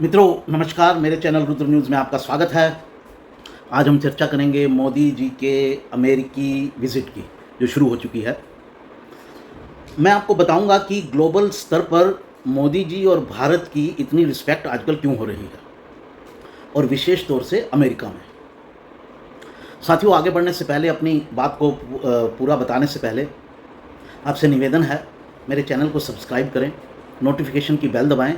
मित्रों नमस्कार, मेरे चैनल रुद्र न्यूज़ में आपका स्वागत है। आज हम चर्चा करेंगे मोदी जी के अमेरिकी विज़िट की, जो शुरू हो चुकी है। मैं आपको बताऊंगा कि ग्लोबल स्तर पर मोदी जी और भारत की इतनी रिस्पेक्ट आजकल क्यों हो रही है, और विशेष तौर से अमेरिका में। साथियों, आगे बढ़ने से पहले, अपनी बात को पूरा बताने से पहले आपसे निवेदन है, मेरे चैनल को सब्सक्राइब करें, नोटिफिकेशन की बेल दबाएं,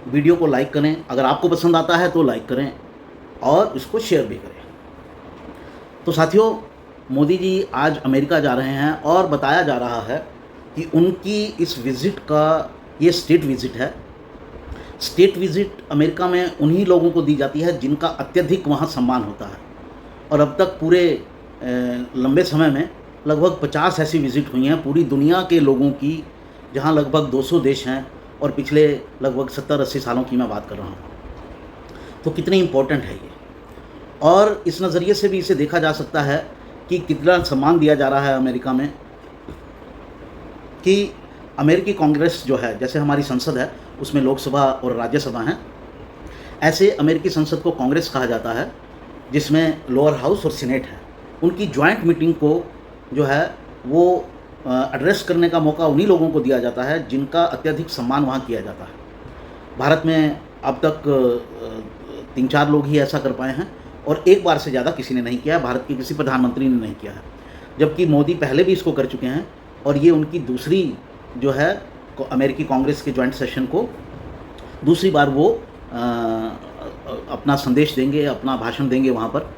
वीडियो को लाइक करें, अगर आपको पसंद आता है तो लाइक करें और इसको शेयर भी करें। तो साथियों, मोदी जी आज अमेरिका जा रहे हैं और बताया जा रहा है कि उनकी इस विज़िट का ये स्टेट विज़िट है। स्टेट विज़िट अमेरिका में उन्हीं लोगों को दी जाती है जिनका अत्यधिक वहाँ सम्मान होता है, और अब तक पूरे लंबे समय में लगभग 50 ऐसी विज़िट हुई हैं पूरी दुनिया के लोगों की, जहाँ लगभग 200 देश हैं, और पिछले लगभग 70-80 सालों की मैं बात कर रहा हूँ। तो कितनी इम्पोर्टेंट है ये, और इस नज़रिए से भी इसे देखा जा सकता है कि कितना सम्मान दिया जा रहा है अमेरिका में, कि अमेरिकी कांग्रेस जो है, जैसे हमारी संसद है उसमें लोकसभा और राज्यसभा हैं, ऐसे अमेरिकी संसद को कांग्रेस कहा जाता है, जिसमें लोअर हाउस और सीनेट है। उनकी जॉइंट मीटिंग को जो है वो एड्रेस करने का मौका उन्हीं लोगों को दिया जाता है जिनका अत्यधिक सम्मान वहाँ किया जाता है। भारत में अब तक 3-4 लोग ही ऐसा कर पाए हैं, और एक बार से ज़्यादा किसी ने नहीं किया है, भारत के किसी प्रधानमंत्री ने नहीं किया है, जबकि मोदी पहले भी इसको कर चुके हैं, और ये उनकी दूसरी जो है अमेरिकी कांग्रेस के जॉइंट सेशन को दूसरी बार वो अपना संदेश देंगे, अपना भाषण देंगे वहाँ पर।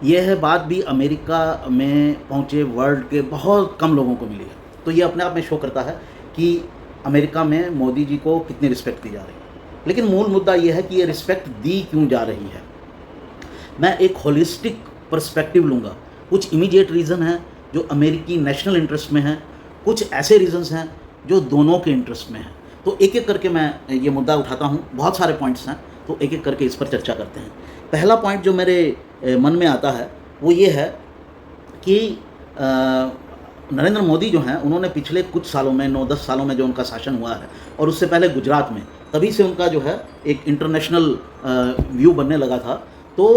यह बात भी अमेरिका में पहुँचे वर्ल्ड के बहुत कम लोगों को मिली है। तो ये अपने आप में शो करता है कि अमेरिका में मोदी जी को कितनी रिस्पेक्ट दी जा रही है। लेकिन मूल मुद्दा ये है कि ये रिस्पेक्ट दी क्यों जा रही है। मैं एक होलिस्टिक पर्सपेक्टिव लूँगा। कुछ इमीडिएट रीज़न हैं जो अमेरिकी नेशनल इंटरेस्ट में हैं, कुछ ऐसे रीज़न्स हैं जो दोनों के इंटरेस्ट में हैं। तो एक एक करके मैं ये मुद्दा उठाता हूँ। बहुत सारे पॉइंट्स हैं, तो एक एक करके इस पर चर्चा करते हैं। पहला पॉइंट जो मेरे मन में आता है वो ये है कि नरेंद्र मोदी जो हैं, उन्होंने पिछले कुछ सालों में, 9-10 सालों में जो उनका शासन हुआ है, और उससे पहले गुजरात में, तभी से उनका जो है एक इंटरनेशनल व्यू बनने लगा था। तो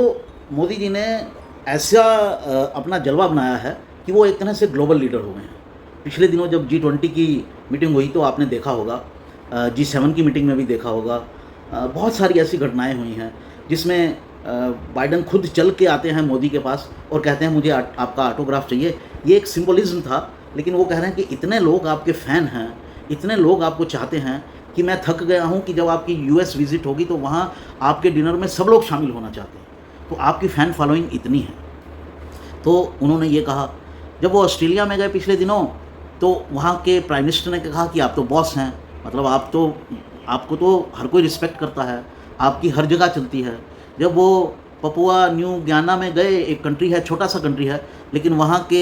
मोदी जी ने ऐसा अपना जलवा बनाया है कि वो एक तरह से ग्लोबल लीडर हो गए हैं। पिछले दिनों जब G20 की मीटिंग हुई तो आपने देखा होगा, G7 की मीटिंग में भी देखा होगा, बहुत सारी ऐसी घटनाएं हुई हैं जिसमें बाइडन खुद चल के आते हैं मोदी के पास और कहते हैं मुझे आपका ऑटोग्राफ चाहिए। ये एक सिंबलिज्म था, लेकिन वो कह रहे हैं कि इतने लोग आपके फ़ैन हैं, इतने लोग आपको चाहते हैं कि मैं थक गया हूँ कि जब आपकी US विज़िट होगी तो वहाँ आपके डिनर में सब लोग शामिल होना चाहते हैं, तो आपकी फ़ैन फॉलोइंग इतनी है। तो उन्होंने ये कहा। जब वो ऑस्ट्रेलिया में गए पिछले दिनों, तो वहाँ के प्राइम मिनिस्टर ने कहा कि आप तो बॉस हैं, मतलब आपको तो हर कोई रिस्पेक्ट करता है, आपकी हर जगह चलती है। जब वो पपुआ न्यू गियाना में गए, एक कंट्री है, छोटा सा कंट्री है, लेकिन वहाँ के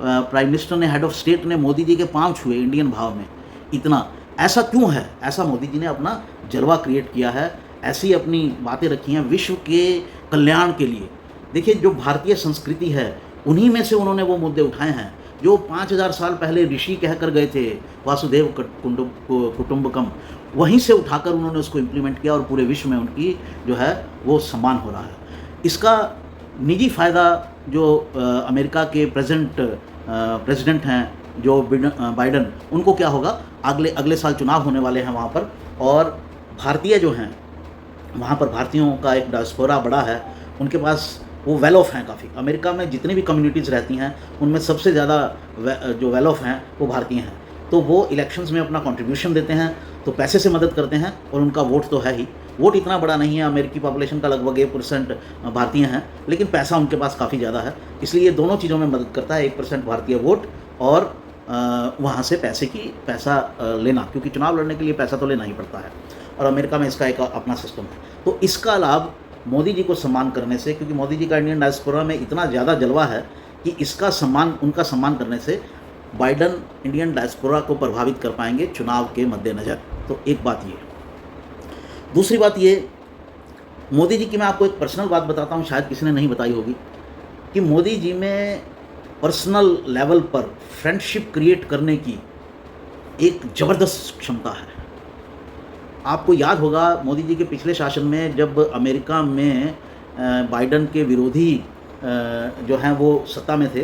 प्राइम मिनिस्टर ने, हेड ऑफ स्टेट ने मोदी जी के पाँव छुए इंडियन भाव में। इतना ऐसा क्यों है? ऐसा मोदी जी ने अपना जलवा क्रिएट किया है, ऐसी अपनी बातें रखी हैं विश्व के कल्याण के लिए। देखिए, जो भारतीय संस्कृति है उन्हीं में से उन्होंने वो मुद्दे उठाए हैं जो 5000 साल पहले ऋषि कह कर गए थे, वासुदेव कुटुंबकम, वहीं से उठाकर उन्होंने उसको इम्प्लीमेंट किया, और पूरे विश्व में उनकी जो है वो सम्मान हो रहा है। इसका निजी फ़ायदा जो अमेरिका के प्रेसिडेंट हैं जो बाइडन, उनको क्या होगा, अगले साल चुनाव होने वाले हैं वहाँ पर, और भारतीय जो हैं वहाँ पर, भारतीयों का एक डायस्पोरा बड़ा है, उनके पास वो वेल ऑफ हैं काफ़ी। अमेरिका में जितनी भी कम्युनिटीज़ रहती हैं उनमें सबसे ज़्यादा जो वेल ऑफ हैं वो भारतीय हैं। तो वो इलेक्शंस में अपना कंट्रीब्यूशन देते हैं, तो पैसे से मदद करते हैं, और उनका वोट तो है ही। वोट इतना बड़ा नहीं है, अमेरिकी पॉपुलेशन का लगभग 1% भारतीय हैं, लेकिन पैसा उनके पास काफ़ी ज़्यादा है, इसलिए दोनों चीज़ों में मदद करता है, 1% भारतीय वोट और वहाँ से पैसा लेना, क्योंकि चुनाव लड़ने के लिए पैसा तो लेना ही पड़ता है, और अमेरिका में इसका एक अपना सिस्टम है। तो इसका लाभ मोदी जी को सम्मान करने से, क्योंकि मोदी जी का इंडियन डायस्पोरा में इतना ज़्यादा जलवा है कि उनका सम्मान करने से बाइडन इंडियन डायस्पोरा को प्रभावित कर पाएंगे चुनाव के मद्देनज़र। तो एक बात ये। दूसरी बात ये, मोदी जी की मैं आपको एक पर्सनल बात बताता हूँ, शायद किसी ने नहीं बताई होगी, कि मोदी जी में पर्सनल लेवल पर फ्रेंडशिप क्रिएट करने की एक ज़बरदस्त क्षमता है। आपको याद होगा मोदी जी के पिछले शासन में जब अमेरिका में बाइडन के विरोधी जो हैं वो सत्ता में थे,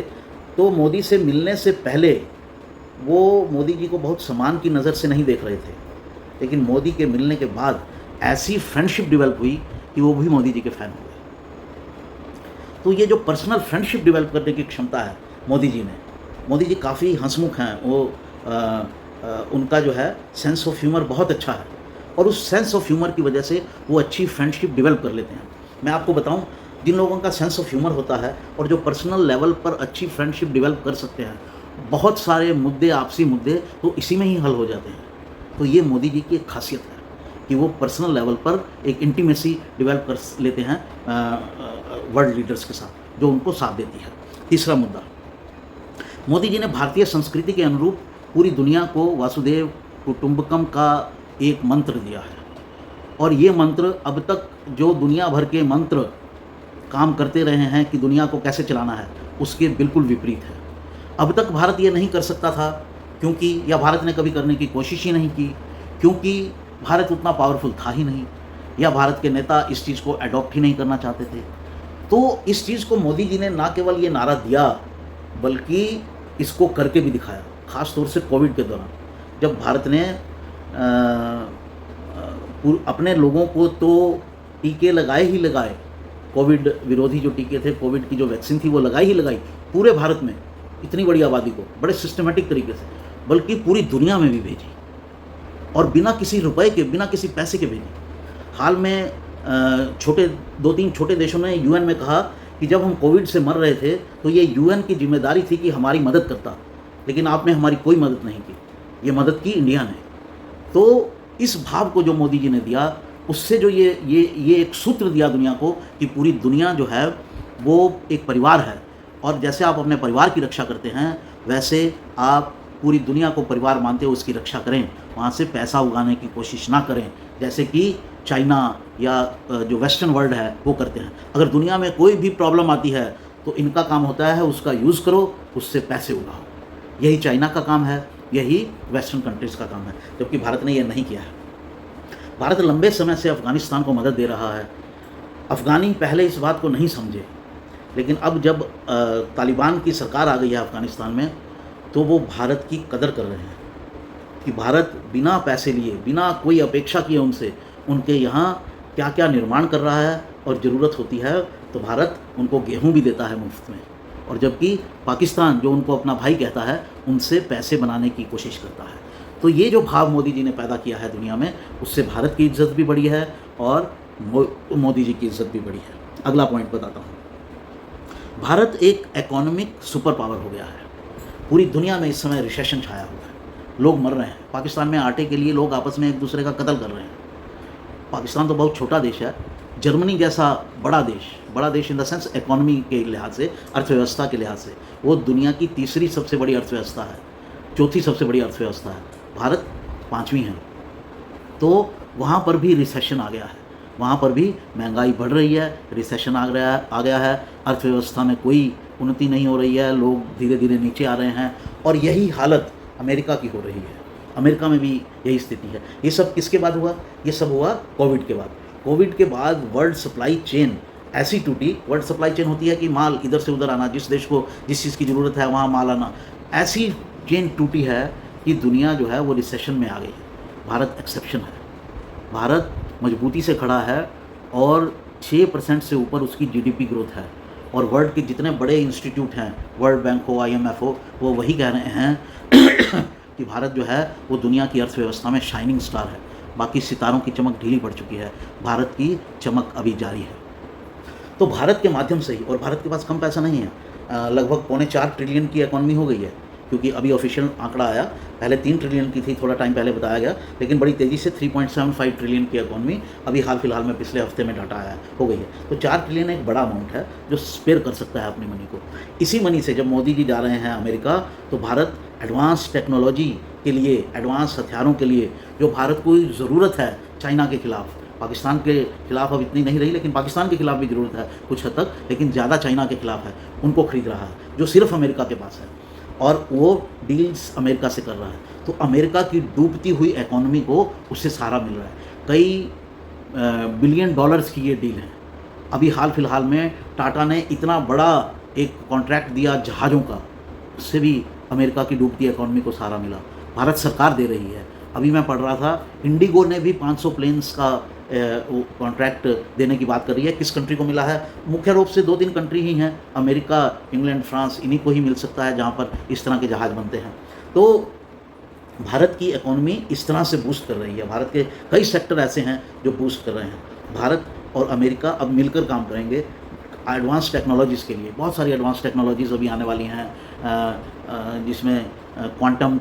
तो मोदी से मिलने से पहले वो मोदी जी को बहुत सम्मान की नज़र से नहीं देख रहे थे, लेकिन मोदी के मिलने के बाद ऐसी फ्रेंडशिप डेवलप हुई कि वो भी मोदी जी के फ़ैन हो गए। तो ये जो पर्सनल फ्रेंडशिप डेवलप करने की क्षमता है मोदी जी काफ़ी हंसमुख हैं, वो उनका जो है सेंस ऑफ ह्यूमर बहुत अच्छा है, और उस सेंस ऑफ ह्यूमर की वजह से वो अच्छी फ्रेंडशिप डेवलप कर लेते हैं। मैं आपको बताऊं, जिन लोगों का सेंस ऑफ ह्यूमर होता है और जो पर्सनल लेवल पर अच्छी फ्रेंडशिप डेवलप कर सकते हैं, बहुत सारे मुद्दे, आपसी मुद्दे तो इसी में ही हल हो जाते हैं। तो ये मोदी जी की एक खासियत है कि वो पर्सनल लेवल पर एक इंटीमेसी डेवलप कर लेते हैं वर्ल्ड लीडर्स के साथ, जो उनको साथ देती है। तीसरा मुद्दा, मोदी जी ने भारतीय संस्कृति के अनुरूप पूरी दुनिया को वासुदेव कुटुंबकम का एक मंत्र दिया है, और ये मंत्र अब तक जो दुनिया भर के मंत्र काम करते रहे हैं कि दुनिया को कैसे चलाना है, उसके बिल्कुल विपरीत है। अब तक भारत ये नहीं कर सकता था क्योंकि, या भारत ने कभी करने की कोशिश ही नहीं की, क्योंकि भारत उतना पावरफुल था ही नहीं, या भारत के नेता इस चीज़ को अडॉप्ट ही नहीं करना चाहते थे। तो इस चीज़ को मोदी जी ने ना केवल ये नारा दिया, बल्कि इसको करके भी दिखाया। ख़ास तौर से कोविड के दौरान, जब भारत ने अपने लोगों को तो टीके लगाए ही लगाए, कोविड विरोधी जो टीके थे, कोविड की जो वैक्सीन थी वो लगाई ही लगाई पूरे भारत में, इतनी बड़ी आबादी को बड़े सिस्टमेटिक तरीके से, बल्कि पूरी दुनिया में भी भेजी, और बिना किसी रुपए के, बिना किसी पैसे के भेजी। हाल में 2-3 छोटे देशों ने यूएन में कहा कि जब हम कोविड से मर रहे थे तो ये यूएन की जिम्मेदारी थी कि हमारी मदद करता, लेकिन आपने हमारी कोई मदद नहीं की, ये मदद की इंडिया ने। तो इस भाव को जो मोदी जी ने दिया, उससे जो ये एक सूत्र दिया दुनिया को कि पूरी दुनिया जो है वो एक परिवार है, और जैसे आप अपने परिवार की रक्षा करते हैं, वैसे आप पूरी दुनिया को परिवार मानते हो, उसकी रक्षा करें, वहाँ से पैसा उगाने की कोशिश ना करें, जैसे कि चाइना या जो वेस्टर्न वर्ल्ड है वो करते हैं। अगर दुनिया में कोई भी प्रॉब्लम आती है तो इनका काम होता है उसका यूज़ करो, उससे पैसे उगाओ। यही चाइना का काम है, यही वेस्टर्न कंट्रीज़ का काम है, जबकि भारत ने यह नहीं किया है। भारत लंबे समय से अफ़गानिस्तान को मदद दे रहा है। अफ़गानी पहले इस बात को नहीं समझे, लेकिन अब जब तालिबान की सरकार आ गई है अफ़गानिस्तान में, तो वो भारत की कदर कर रहे हैं कि भारत बिना पैसे लिए, बिना कोई अपेक्षा किए उनसे, उनके यहाँ क्या क्या निर्माण कर रहा है, और ज़रूरत होती है तो भारत उनको गेहूँ भी देता है मुफ्त में, और जबकि पाकिस्तान जो उनको अपना भाई कहता है, उनसे पैसे बनाने की कोशिश करता है। तो ये जो भाव मोदी जी ने पैदा किया है दुनिया में, उससे भारत की इज्जत भी बढ़ी है और मोदी जी की इज्जत भी बढ़ी है। अगला पॉइंट बताता हूँ, भारत एक इकोनॉमिक सुपर पावर हो गया है। पूरी दुनिया में इस समय रिसेशन छाया हुआ है, लोग मर रहे हैं। पाकिस्तान में आटे के लिए लोग आपस में एक दूसरे का कत्ल कर रहे हैं। पाकिस्तान तो बहुत छोटा देश है, जर्मनी जैसा बड़ा देश इन द सेंस इकोनॉमी के लिहाज से, अर्थव्यवस्था के लिहाज से, वो दुनिया की तीसरी सबसे बड़ी अर्थव्यवस्था है, चौथी सबसे बड़ी अर्थव्यवस्था है, भारत 5वीं है। तो वहाँ पर भी रिसेशन आ गया है, वहाँ पर भी महंगाई बढ़ रही है, रिसेशन आ गया है, अर्थव्यवस्था में कोई उन्नति नहीं हो रही है, लोग धीरे धीरे नीचे आ रहे हैं, और यही हालत अमेरिका की हो रही है। अमेरिका में भी यही स्थिति है। ये सब किसके बाद हुआ? ये सब हुआ कोविड के बाद। कोविड के बाद वर्ल्ड सप्लाई चेन ऐसी टूटी, वर्ल्ड सप्लाई चेन होती है कि माल इधर से उधर आना, जिस देश को जिस चीज़ की ज़रूरत है वहाँ माल आना, ऐसी चेन टूटी है कि दुनिया जो है वो रिसेशन में आ गई है। भारत एक्सेप्शन है, भारत मजबूती से खड़ा है, और 6% से ऊपर उसकी जीडीपी ग्रोथ है, और वर्ल्ड के जितने बड़े इंस्टीट्यूट हैं, वर्ल्ड बैंक हो, IMF हो, वो वही कह रहे हैं कि भारत जो है वो दुनिया की अर्थव्यवस्था में शाइनिंग स्टार है। बाकी सितारों की चमक ढीली पड़ चुकी है, भारत की चमक अभी जारी है। तो भारत के माध्यम से ही, और भारत के पास कम पैसा नहीं है, लगभग 3.25 ट्रिलियन की इकॉनमी हो गई है, क्योंकि अभी ऑफिशियल आंकड़ा आया, पहले 3 ट्रिलियन की थी, थोड़ा टाइम पहले बताया गया, लेकिन बड़ी तेज़ी से 3.75 ट्रिलियन की इकॉनमी अभी हाल फिलहाल में पिछले हफ्ते में डाटा आया हो गई है। तो 4 ट्रिलियन एक बड़ा अमाउंट है जो स्पेयर कर सकता है अपनी मनी को। इसी मनी से जब मोदी जी जा रहे हैं अमेरिका, तो भारत एडवांस टेक्नोलॉजी के लिए, एडवांस हथियारों के लिए, जो भारत को ज़रूरत है चाइना के खिलाफ, पाकिस्तान के खिलाफ अब इतनी नहीं रही, लेकिन पाकिस्तान के खिलाफ भी ज़रूरत है कुछ हद तक, लेकिन ज़्यादा चाइना के खिलाफ है, उनको खरीद रहा है, जो सिर्फ अमेरिका के पास है, और वो डील्स अमेरिका से कर रहा है। तो अमेरिका की डूबती हुई इकॉनमी को उससे सहारा मिल रहा है। कई बिलियन डॉलर्स की ये डील है। अभी हाल फिलहाल में टाटा ने इतना बड़ा एक कॉन्ट्रैक्ट दिया जहाज़ों का, उससे भी अमेरिका की डूबती इकॉनमी को सहारा मिला। भारत सरकार दे रही है। अभी मैं पढ़ रहा था, इंडिगो ने भी 500 प्लेन्स का कॉन्ट्रैक्ट देने की बात कर रही है। किस कंट्री को मिला है? मुख्य रूप से 2-3 कंट्री ही हैं, अमेरिका, इंग्लैंड, फ्रांस, इन्हीं को ही मिल सकता है जहाँ पर इस तरह के जहाज़ बनते हैं। तो भारत की इकॉनमी इस तरह से बूस्ट कर रही है। भारत के कई सेक्टर ऐसे हैं जो बूस्ट कर रहे हैं। भारत और अमेरिका अब मिलकर काम करेंगे एडवांस टेक्नोलॉजीज़ के लिए। बहुत सारी एडवांस टेक्नोलॉजीज़ अभी आने वाली हैं, जिसमें क्वांटम,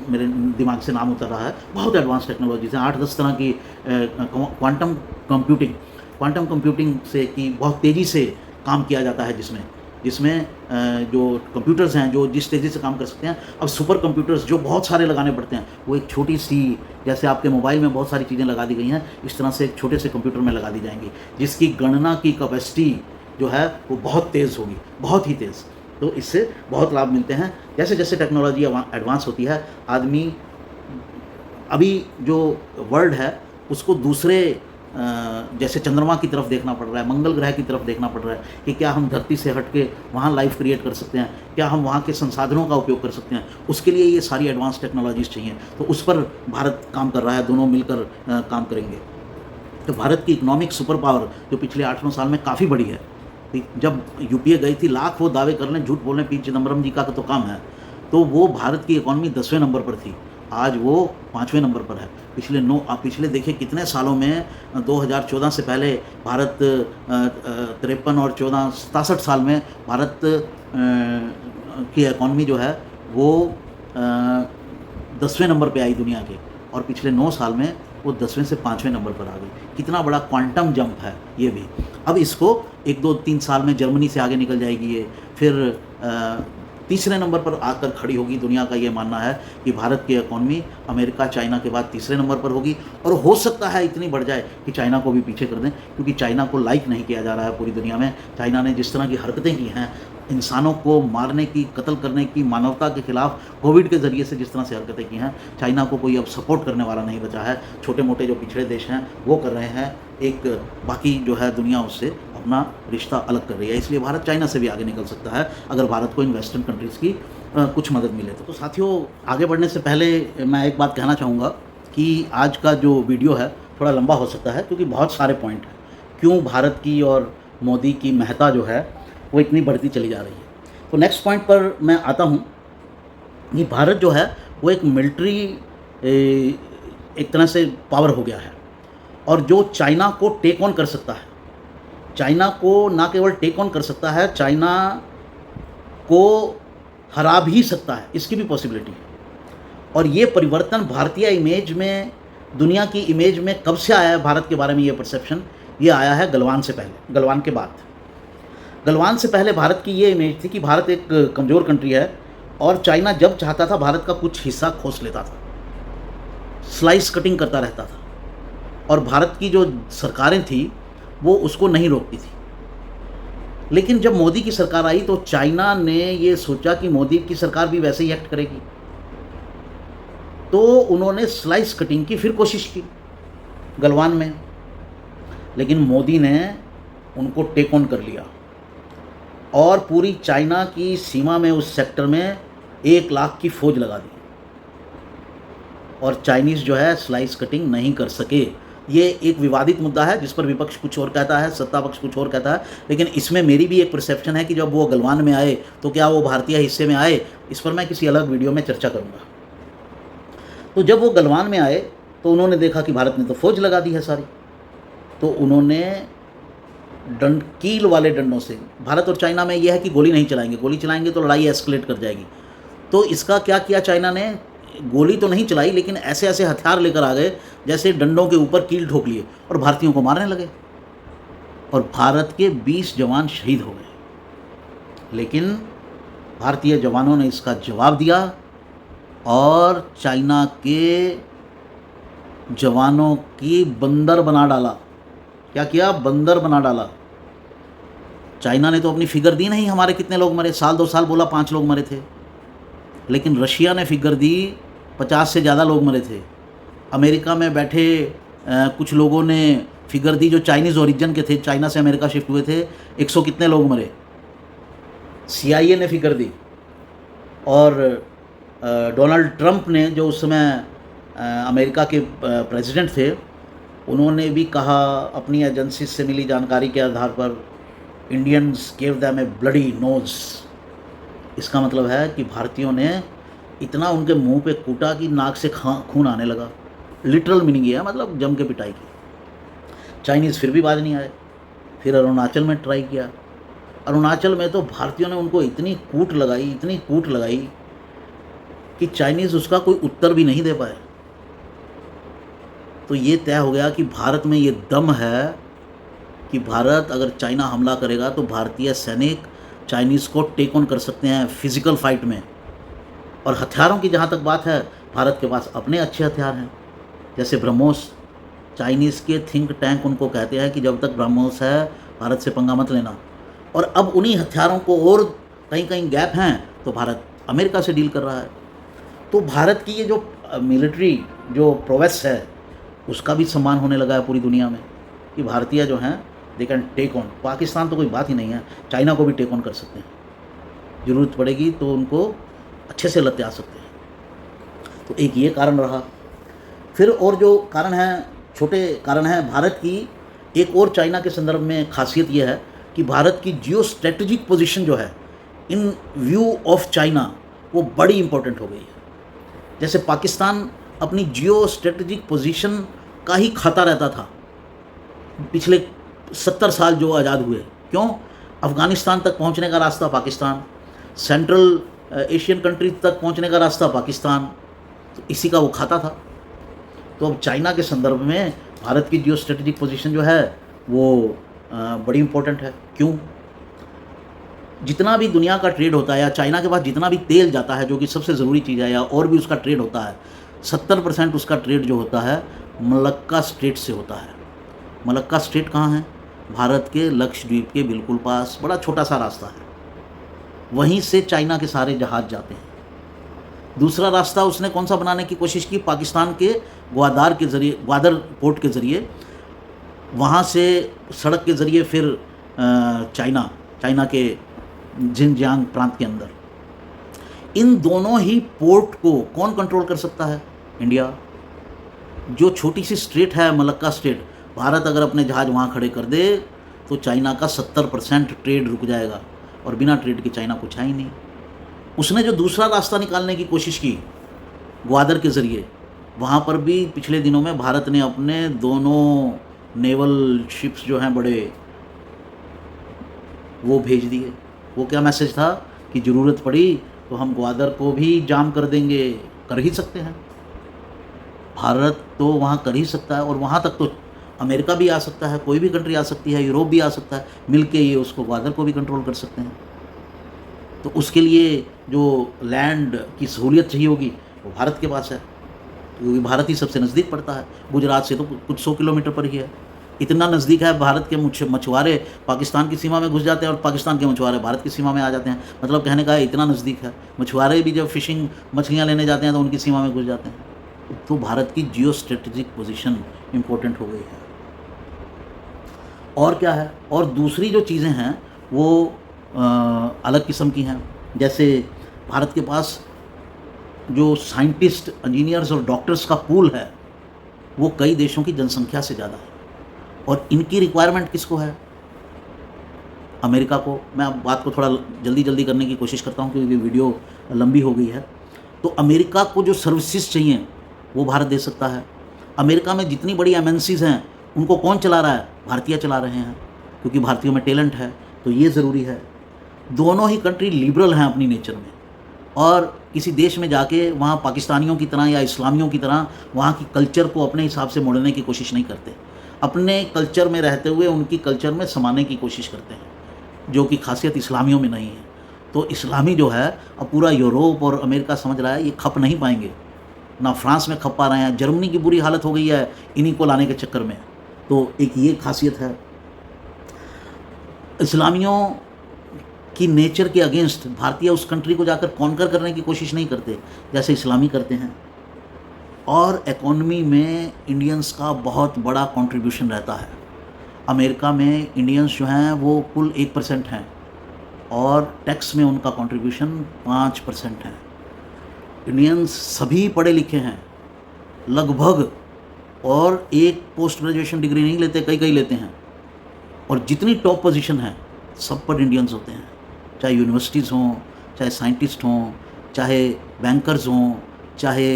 मेरे दिमाग से नाम उतर रहा है, बहुत एडवांस टेक्नोलॉजीज़ हैं, 8-10 तरह की क्वांटम कंप्यूटिंग से कि बहुत तेज़ी से काम किया जाता है, जिसमें जो कंप्यूटर्स हैं जो जिस तेज़ी से काम कर सकते हैं, अब सुपर कंप्यूटर्स जो बहुत सारे लगाने पड़ते हैं, वो एक छोटी सी, जैसे आपके मोबाइल में बहुत सारी चीज़ें लगा दी गई हैं, इस तरह से एक छोटे से कंप्यूटर में लगा दी जाएंगी, जिसकी गणना की कैपेसिटी जो है वो बहुत तेज़ होगी, बहुत ही तेज़। तो इससे बहुत लाभ मिलते हैं। जैसे जैसे टेक्नोलॉजी एडवांस होती है, आदमी अभी जो वर्ल्ड है उसको दूसरे जैसे चंद्रमा की तरफ देखना पड़ रहा है, मंगल ग्रह की तरफ देखना पड़ रहा है कि क्या हम धरती से हट के वहाँ लाइफ क्रिएट कर सकते हैं, क्या हम वहाँ के संसाधनों का उपयोग कर सकते हैं। उसके लिए ये सारी एडवांस टेक्नोलॉजीज़ चाहिए, तो उस पर भारत काम कर रहा है, दोनों मिलकर काम करेंगे। तो भारत की इकोनॉमिक सुपर पावर जो पिछले 8-9 साल में काफ़ी बड़ी है। जब यूपीए गई थी, लाख वो दावे कर लें, झूठ बोलें, पी चिदम्बरम जी का तो काम है, तो वो भारत की इकॉनमी 10वें नंबर पर थी, आज वो 5वें नंबर पर है। पिछले देखिए कितने सालों में, 2014 से पहले भारत 53 और 14, 67 साल में भारत की इकॉनमी जो है वो 10वें नंबर पे आई दुनिया के, और पिछले 9 साल में वो 10वें से 5वें नंबर पर आ गई। कितना बड़ा क्वांटम जंप है ये भी। अब इसको 1-2-3 साल में जर्मनी से आगे निकल जाएगी ये, फिर तीसरे नंबर पर आकर खड़ी होगी। दुनिया का ये मानना है कि भारत की इकॉनमी अमेरिका, चाइना के बाद तीसरे नंबर पर होगी, और हो सकता है इतनी बढ़ जाए कि चाइना को भी पीछे कर दें, क्योंकि चाइना को लाइक नहीं किया जा रहा है पूरी दुनिया में। चाइना ने जिस तरह की हरकतें की हैं, इंसानों को मारने की, कत्ल करने की, मानवता के खिलाफ कोविड के ज़रिए से जिस तरह से हरकतें की हैं, चाइना को कोई अब सपोर्ट करने वाला नहीं बचा है। छोटे मोटे जो पिछड़े देश हैं वो कर रहे हैं, एक बाकी जो है दुनिया उससे अपना रिश्ता अलग कर रही है। इसलिए भारत चाइना से भी आगे निकल सकता है अगर भारत को इन वेस्टर्न कंट्रीज़ की कुछ मदद मिले तो। साथियों, आगे बढ़ने से पहले मैं एक बात कहना चाहूँगा कि आज का जो वीडियो है थोड़ा लंबा हो सकता है, क्योंकि बहुत सारे पॉइंट हैं क्यों भारत की और मोदी की महत्ता जो है वो इतनी बढ़ती चली जा रही है। तो नेक्स्ट पॉइंट पर मैं आता हूँ कि भारत जो है वो एक मिलिट्री एक तरह से पावर हो गया है, और जो चाइना को टेक ऑन कर सकता है, चाइना को ना केवल टेक ऑन कर सकता है, चाइना को हरा भी सकता है, इसकी भी पॉसिबिलिटी है। और ये परिवर्तन भारतीय इमेज में, दुनिया की इमेज में कब से आया है भारत के बारे में ये परसेप्शन? ये आया है गलवान से पहले, गलवान के बाद। गलवान से पहले भारत की ये इमेज थी कि भारत एक कमज़ोर कंट्री है, और चाइना जब चाहता था भारत का कुछ हिस्सा खोस लेता था, स्लाइस कटिंग करता रहता था, और भारत की जो सरकारें थी वो उसको नहीं रोकती थी। लेकिन जब मोदी की सरकार आई तो चाइना ने ये सोचा कि मोदी की सरकार भी वैसे ही एक्ट करेगी, तो उन्होंने स्लाइस कटिंग की फिर कोशिश की गलवान में, लेकिन मोदी ने उनको टेक ऑन कर लिया, और पूरी चाइना की सीमा में, उस सेक्टर में 1 लाख की फौज लगा दी, और चाइनीज़ जो है स्लाइस कटिंग नहीं कर सके। ये एक विवादित मुद्दा है जिस पर विपक्ष कुछ और कहता है, सत्ता पक्ष कुछ और कहता है, लेकिन इसमें मेरी भी एक परसेप्शन है कि जब वो गलवान में आए तो क्या वो भारतीय हिस्से में आए, इस पर मैं किसी अलग वीडियो में चर्चा करूँगा। तो जब वो गलवान में आए तो उन्होंने देखा कि भारत ने तो फौज लगा दी है सारी, तो उन्होंने कील वाले डंडों से, भारत और चाइना में यह है कि गोली नहीं चलाएंगे, गोली चलाएंगे तो लड़ाई एस्केलेट कर जाएगी। तो इसका क्या किया चाइना ने? गोली तो नहीं चलाई, लेकिन ऐसे ऐसे हथियार लेकर आ गए जैसे डंडों के ऊपर कील ठोक लिए, और भारतीयों को मारने लगे, और भारत के 20 जवान शहीद हो गए। लेकिन भारतीय जवानों ने इसका जवाब दिया, और चाइना के जवानों की बंदर बना डाला। क्या किया? बंदर बना डाला। चाइना ने तो अपनी फिगर दी नहीं, हमारे कितने लोग मरे, साल 2 साल बोला 5 लोग मरे थे, लेकिन रशिया ने फिगर दी 50 से ज़्यादा लोग मरे थे। अमेरिका में बैठे कुछ लोगों ने फिगर दी जो चाइनीज़ ओरिजिन के थे, चाइना से अमेरिका शिफ्ट हुए थे, 100 कितने लोग मरे। CIA ने फिगर दी, और डोनाल्ड ट्रंप ने जो उस समय अमेरिका के प्रेसिडेंट थे, उन्होंने भी कहा अपनी एजेंसी से मिली जानकारी के आधार पर, इंडियंस गेव दैम ए ब्लडी नोज। इसका मतलब है कि भारतीयों ने इतना उनके मुंह पे कूटा कि नाक से खून आने लगा। लिटरल मीनिंग ये है, मतलब जम के पिटाई की। चाइनीज़ फिर भी बाज नहीं आए। फिर अरुणाचल में ट्राई किया। अरुणाचल में तो भारतीयों ने उनको इतनी कूट लगाई कि चाइनीज़ उसका कोई उत्तर भी नहीं दे पाए। तो ये तय हो गया कि भारत में ये दम है कि भारत अगर चाइना हमला करेगा तो भारतीय सैनिक चाइनीज़ को टेक ऑन कर सकते हैं फिज़िकल फाइट में। और हथियारों की जहाँ तक बात है, भारत के पास अपने अच्छे हथियार हैं, जैसे ब्रह्मोस। चाइनीज़ के थिंक टैंक उनको कहते हैं कि जब तक ब्रह्मोस है भारत से पंगा मत लेना। और अब उन्हीं हथियारों को, और कहीं कहीं गैप हैं तो भारत अमेरिका से डील कर रहा है। तो भारत की ये जो मिलिट्री जो प्रोवेस है, उसका भी सम्मान होने लगा है पूरी दुनिया में कि भारतीय जो हैं they can take on. Pakistan तो कोई बात ही नहीं है, चाइना को भी टेक ऑन कर सकते हैं। ज़रूरत पड़ेगी तो उनको अच्छे से लते आ सकते हैं। तो एक ये कारण रहा। फिर और जो कारण हैं, छोटे कारण हैं भारत की, एक और चाइना के संदर्भ में खासियत ये है कि भारत की जियो स्ट्रेटजिक पोजीशन जो है इन व्यू ऑफ चाइना, वो बड़ी इंपॉर्टेंट हो गई है। जैसे पाकिस्तान अपनी जियो स्ट्रेटजिक पोजीशन का ही खाता रहता था पिछले 70 साल जो आज़ाद हुए। क्यों? अफ़गानिस्तान तक पहुंचने का रास्ता पाकिस्तान, सेंट्रल एशियन कंट्री तक पहुंचने का रास्ता पाकिस्तान, तो इसी का वो खाता था। तो अब चाइना के संदर्भ में भारत की जियो स्ट्रेटजिक पोजीशन जो है वो बड़ी इंपॉर्टेंट है। क्यों? जितना भी दुनिया का ट्रेड होता है, या चाइना के पास जितना भी तेल जाता है, जो कि सबसे ज़रूरी चीज़ है, या और भी उसका ट्रेड होता है, 70% उसका ट्रेड जो होता है मलक्का स्ट्रेट से होता है। मलक्का स्ट्रेट कहाँ है? भारत के लक्षद्वीप के बिल्कुल पास, बड़ा छोटा सा रास्ता है। वहीं से चाइना के सारे जहाज़ जाते हैं। दूसरा रास्ता उसने कौन सा बनाने की कोशिश की? पाकिस्तान के ग्वादर के ज़रिए, ग्वादर पोर्ट के ज़रिए, वहाँ से सड़क के ज़रिए फिर चाइना के जिनजियांग प्रांत के अंदर। इन दोनों ही पोर्ट को कौन कंट्रोल कर सकता है? इंडिया। जो छोटी सी स्ट्रेट है मलक्का स्ट्रेट, भारत अगर अपने जहाज़ वहाँ खड़े कर दे तो चाइना का 70% ट्रेड रुक जाएगा, और बिना ट्रेड के चाइना कुछ है ही नहीं। उसने जो दूसरा रास्ता निकालने की कोशिश की ग्वादर के ज़रिए, वहाँ पर भी पिछले दिनों में भारत ने अपने दोनों नेवल शिप्स जो हैं बड़े, वो भेज दिए। वो क्या मैसेज था कि ज़रूरत पड़ी तो हम ग्वादर को भी जाम कर देंगे। कर ही सकते हैं, भारत तो वहाँ कर ही सकता है, और वहाँ तक तो अमेरिका भी आ सकता है, कोई भी कंट्री आ सकती है, यूरोप भी आ सकता है, मिलके ये उसको ग्वादर को भी कंट्रोल कर सकते हैं। तो उसके लिए जो लैंड की सहूलियत चाहिए होगी वो भारत के पास है, क्योंकि भारत ही सबसे नज़दीक पड़ता है। गुजरात से तो कुछ 100 किलोमीटर पर ही है। इतना नज़दीक है, भारत के मछुआरे पाकिस्तान की सीमा में घुस जाते हैं और पाकिस्तान के मछुआरे भारत की सीमा में आ जाते हैं। मतलब कहने का इतना नज़दीक है। मछुआरे भी जब फिशिंग मछलियाँ लेने जाते हैं तो उनकी सीमा में घुस जाते हैं। तो भारत की जियो स्ट्रेटजिक पोजीशन इम्पोर्टेंट हो गई है। और क्या है? और दूसरी जो चीज़ें हैं वो अलग किस्म की हैं। जैसे भारत के पास जो साइंटिस्ट, इंजीनियर्स और डॉक्टर्स का पूल है वो कई देशों की जनसंख्या से ज़्यादा है, और इनकी रिक्वायरमेंट किसको है? अमेरिका को। मैं अब बात को थोड़ा जल्दी करने की कोशिश करता हूँ क्योंकि वीडियो लंबी हो गई है। तो अमेरिका को जो सर्विसेज चाहिए वो भारत दे सकता है। अमेरिका में जितनी बड़ी एमएनसीज़ हैं उनको कौन चला रहा है? भारतीय चला रहे हैं, क्योंकि भारतीयों में टैलेंट है। तो ये ज़रूरी है। दोनों ही कंट्री लिबरल हैं अपनी नेचर में, और किसी देश में जाके वहाँ पाकिस्तानियों की तरह या इस्लामियों की तरह वहाँ की कल्चर को अपने हिसाब से मोड़ने की कोशिश नहीं करते। अपने कल्चर में रहते हुए उनकी कल्चर में समाने की कोशिश करते हैं, जो कि खासियत इस्लामियों में नहीं है। तो इस्लामी जो है अब पूरा यूरोप और अमेरिका समझ रहा है ये खप नहीं पाएंगे, ना फ्रांस में खप पा रहे हैं। जर्मनी की बुरी हालत हो गई है इन्हीं को लाने के चक्कर में। तो एक ये खासियत है। इस्लामियों की नेचर के अगेंस्ट भारतीय उस कंट्री को जाकर कॉन्कर करने की कोशिश नहीं करते जैसे इस्लामी करते हैं। और इकोनॉमी में इंडियंस का बहुत बड़ा कंट्रीब्यूशन रहता है। अमेरिका में इंडियंस जो हैं वो कुल 1% हैं और टैक्स में उनका कंट्रीब्यूशन 5% है। इंडियंस सभी पढ़े लिखे हैं लगभग, और एक पोस्ट ग्रेजुएशन डिग्री नहीं लेते, कई कई लेते हैं। और जितनी टॉप पोजीशन है सब पर इंडियंस होते हैं, चाहे यूनिवर्सिटीज़ हों, चाहे साइंटिस्ट हों, चाहे बैंकर्स हों, चाहे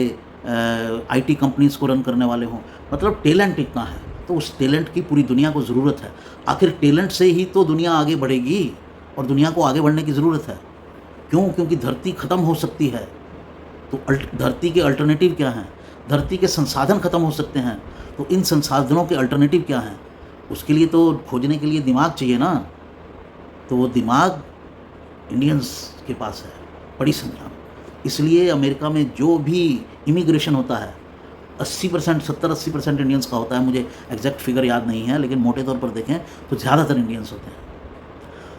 आईटी कंपनीज़ को रन करने वाले हों। मतलब टैलेंट इतना है, तो उस टैलेंट की पूरी दुनिया को ज़रूरत है। आखिर टैलेंट से ही तो दुनिया आगे बढ़ेगी, और दुनिया को आगे बढ़ने की ज़रूरत है। क्यों? क्योंकि धरती ख़त्म हो सकती है, तो धरती के अल्टरनेटिव क्या हैं? धरती के संसाधन ख़त्म हो सकते हैं, तो इन संसाधनों के अल्टरनेटिव क्या हैं? उसके लिए तो खोजने के लिए दिमाग चाहिए ना। तो वो दिमाग इंडियंस के पास है बड़ी संख्या में। इसलिए अमेरिका में जो भी इमिग्रेशन होता है 80%, 70-80% इंडियंस का होता है। मुझे एग्जैक्ट फिगर याद नहीं है, लेकिन मोटे तौर पर देखें तो ज़्यादातर इंडियंस होते हैं।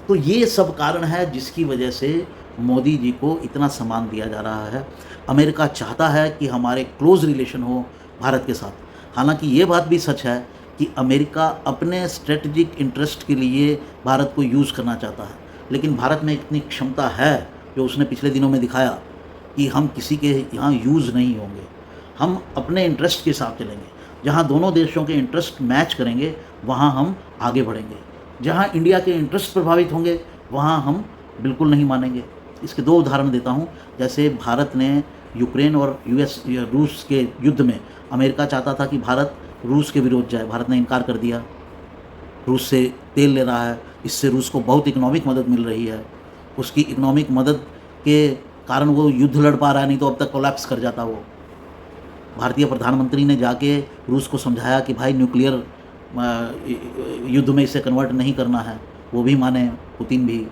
तो ये सब कारण है जिसकी वजह से मोदी जी को इतना सम्मान दिया जा रहा है। अमेरिका चाहता है कि हमारे क्लोज़ रिलेशन हो भारत के साथ। हालांकि ये बात भी सच है कि अमेरिका अपने स्ट्रेटजिक इंटरेस्ट के लिए भारत को यूज़ करना चाहता है, लेकिन भारत में इतनी क्षमता है जो उसने पिछले दिनों में दिखाया कि हम किसी के यहाँ यूज़ नहीं होंगे। हम अपने इंटरेस्ट के साथ चलेंगे। जहाँ दोनों देशों के इंटरेस्ट मैच करेंगे वहाँ हम आगे बढ़ेंगे। जहाँ इंडिया के इंटरेस्ट प्रभावित होंगे वहाँ हम बिल्कुल नहीं मानेंगे। इसके दो उदाहरण देता हूँ। जैसे भारत ने यूक्रेन और रूस के युद्ध में अमेरिका चाहता था कि भारत रूस के विरोध जाए, भारत ने इनकार कर दिया। रूस से तेल ले रहा है, इससे रूस को बहुत इकोनॉमिक मदद मिल रही है। उसकी इकोनॉमिक मदद के कारण वो युद्ध लड़ पा रहा है, नहीं तो अब तक कोलैप्स कर जाता वो। भारतीय प्रधानमंत्री ने जाके रूस को समझाया कि भाई न्यूक्लियर युद्ध में इसे कन्वर्ट नहीं करना है, वो भी माने, पुतिन भी।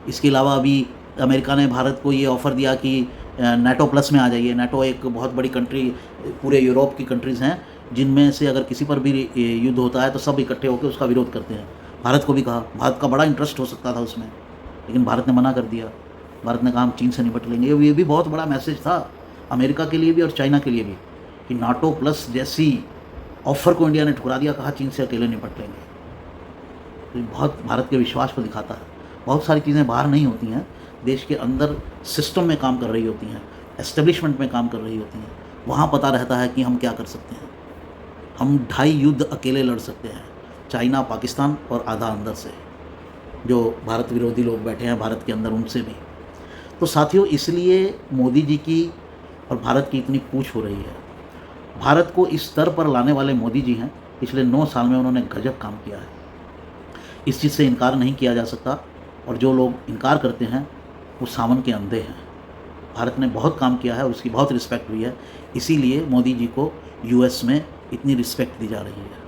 इसके अलावा अभी अमेरिका ने भारत को ये ऑफ़र दिया कि नाटो प्लस में आ जाइए। नाटो एक बहुत बड़ी कंट्री, पूरे यूरोप की कंट्रीज़ हैं जिनमें से अगर किसी पर भी युद्ध होता है तो सब इकट्ठे होकर उसका विरोध करते हैं। भारत को भी कहा, भारत का बड़ा इंटरेस्ट हो सकता था उसमें, लेकिन भारत ने मना कर दिया। भारत ने कहा हम चीन से निपट लेंगे। ये भी बहुत बड़ा मैसेज था अमेरिका के लिए भी और चाइना के लिए भी कि नाटो प्लस जैसी ऑफ़र को इंडिया ने ठुकरा दिया, कहा चीन से अकेले निपट लेंगे। तो ये बहुत भारत के विश्वास को दिखाता है। बहुत सारी चीज़ें बाहर नहीं होती हैं, देश के अंदर सिस्टम में काम कर रही होती हैं, एस्टेब्लिशमेंट में काम कर रही होती हैं। वहाँ पता रहता है कि हम क्या कर सकते हैं। हम 2.5 युद्ध अकेले लड़ सकते हैं, चाइना, पाकिस्तान और आधा अंदर से, जो भारत विरोधी लोग बैठे हैं भारत के अंदर, उनसे भी। तो साथियों, इसलिए मोदी जी की और भारत की इतनी पूछ हो रही है। भारत को इस स्तर पर लाने वाले मोदी जी हैं। पिछले 9 साल में उन्होंने गजब काम किया है, इस चीज़ से इनकार नहीं किया जा सकता। और जो लोग इनकार करते हैं वो सावन के अंधे हैं। भारत ने बहुत काम किया है और उसकी बहुत रिस्पेक्ट हुई है, इसीलिए मोदी जी को यूएस में इतनी रिस्पेक्ट दी जा रही है।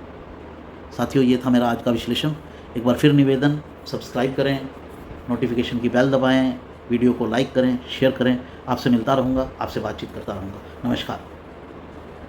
साथियों, ये था मेरा आज का विश्लेषण। एक बार फिर निवेदन, सब्सक्राइब करें, नोटिफिकेशन की बेल दबाएं, वीडियो को लाइक करें, शेयर करें। आपसे मिलता रहूँगा, आपसे बातचीत करता रहूँगा। नमस्कार।